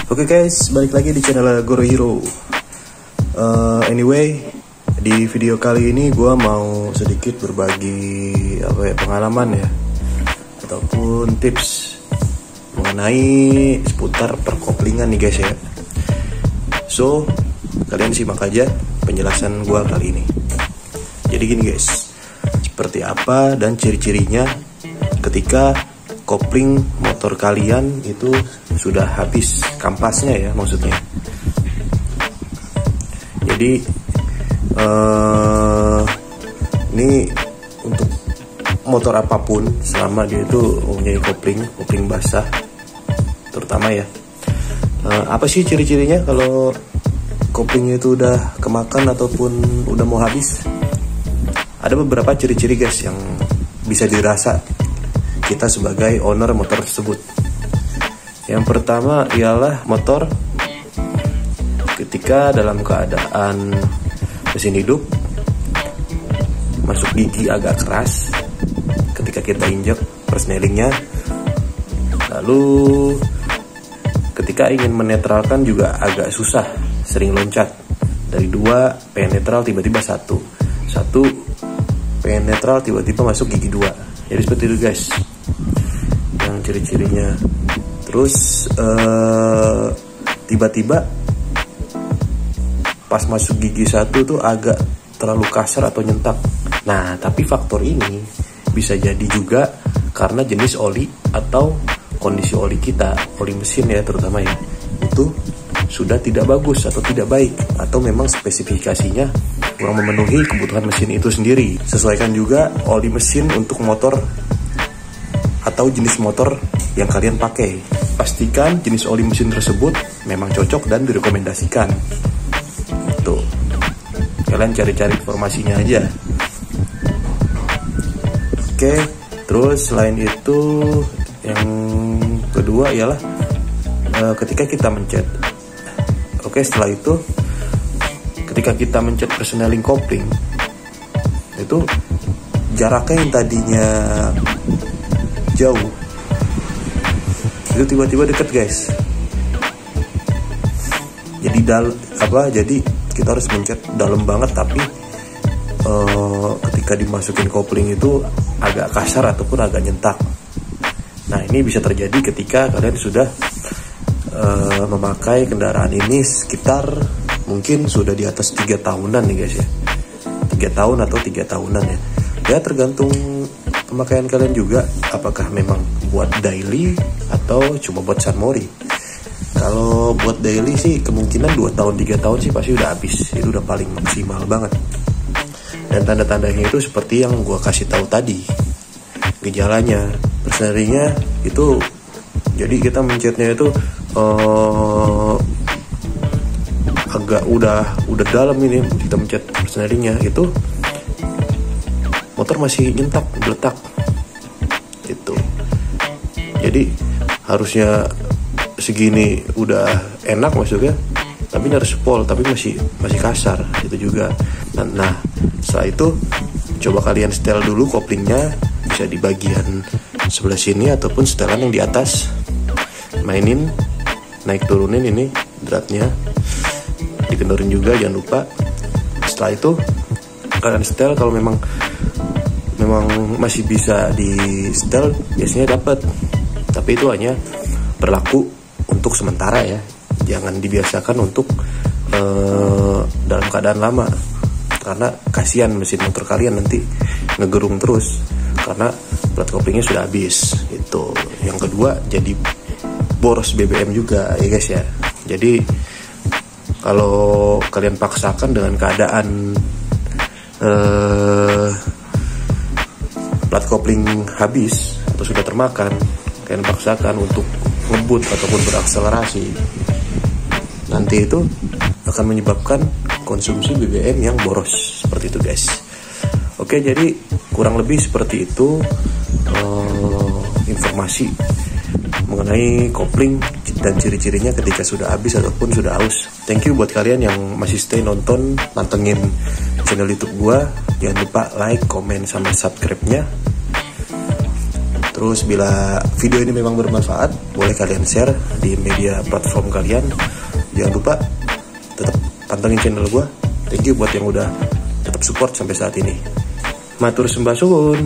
Oke guys, balik lagi di channel Goro Hero. Anyway, di video kali ini gue mau sedikit berbagi pengalaman ya, ataupun tips mengenai seputar perkoplingan nih guys ya. So, kalian simak aja penjelasan gue kali ini. Jadi gini guys, seperti apa dan ciri-cirinya ketika kopling motor kalian itu sudah habis kampasnya ya, maksudnya. Jadi ini untuk motor apapun selama dia itu mempunyai kopling basah terutama ya. Apa sih ciri-cirinya kalau koplingnya itu udah kemakan ataupun udah mau habis? Ada beberapa ciri-ciri guys yang bisa dirasa kita sebagai owner motor tersebut. Yang pertama ialah motor ketika dalam keadaan mesin hidup, masuk gigi agak keras ketika kita injek persnelingnya, lalu ketika ingin menetralkan juga agak susah, sering loncat dari 2 pengen netral tiba-tiba 1 pengen netral tiba-tiba masuk gigi 2. Jadi seperti itu guys yang ciri-cirinya. Terus tiba-tiba pas masuk gigi 1 tuh agak terlalu kasar atau nyentak. Nah, tapi faktor ini bisa jadi juga karena jenis oli atau kondisi oli kita, oli mesin ya terutama ya, itu sudah tidak bagus atau tidak baik, atau memang spesifikasinya kurang memenuhi kebutuhan mesin itu sendiri. Sesuaikan juga oli mesin untuk motor atau jenis motor yang kalian pakai. Pastikan jenis oli mesin tersebut memang cocok dan direkomendasikan. Tuh, kalian cari-cari informasinya aja. Oke, terus selain itu yang kedua ialah ketika kita mencet. Oke, setelah itu ketika kita mencet persneling kopling itu jaraknya yang tadinya jauh itu tiba-tiba deket guys. Jadi jadi kita harus mencet dalam banget, tapi ketika dimasukin kopling itu agak kasar ataupun agak nyentak. Nah, ini bisa terjadi ketika kalian sudah memakai kendaraan ini sekitar mungkin sudah di atas 3 tahunan nih guys ya, 3 tahun atau 3 tahunan ya. Ya tergantung pemakaian kalian juga, apakah memang buat daily atau cuma buat sunmori. Kalau buat daily sih kemungkinan 2 tahun 3 tahun sih pasti udah habis, itu udah paling maksimal banget. Dan tanda-tandanya itu seperti yang gua kasih tahu tadi, gejalanya, persnelingnya itu, jadi kita mencetnya itu agak udah dalam ini, kita mencet persnelingnya itu motor masih nyentak, beletak gitu. Jadi harusnya segini udah enak masuknya, tapi ini harus pol, tapi masih kasar itu juga. Nah, setelah itu coba kalian setel dulu koplingnya, bisa di bagian sebelah sini ataupun setelan yang di atas. Mainin, naik turunin ini dratnya, dikendorin juga jangan lupa. Setelah itu kalian setel, kalau memang masih bisa di setel biasanya dapat, tapi itu hanya berlaku untuk sementara ya, jangan dibiasakan untuk dalam keadaan lama, karena kasihan mesin motor kalian nanti ngegerung terus karena plat koplingnya sudah habis. Itu yang kedua, jadi boros BBM juga ya guys ya. Jadi kalau kalian paksakan dengan keadaan plat kopling habis atau sudah termakan, kalian paksakan untuk ngebut ataupun berakselerasi, nanti itu akan menyebabkan konsumsi BBM yang boros seperti itu guys. Oke, jadi kurang lebih seperti itu informasi mengenai kopling dan ciri-cirinya ketika sudah habis ataupun sudah aus. Thank you buat kalian yang masih stay nonton, mantengin channel YouTube gua. Jangan lupa like, komen, sama subscribe-nya. Terus bila video ini memang bermanfaat, boleh kalian share di media platform kalian. Jangan lupa tetap pantengin channel gue. Thank you buat yang udah tetap support sampai saat ini. Matur sembah suwun.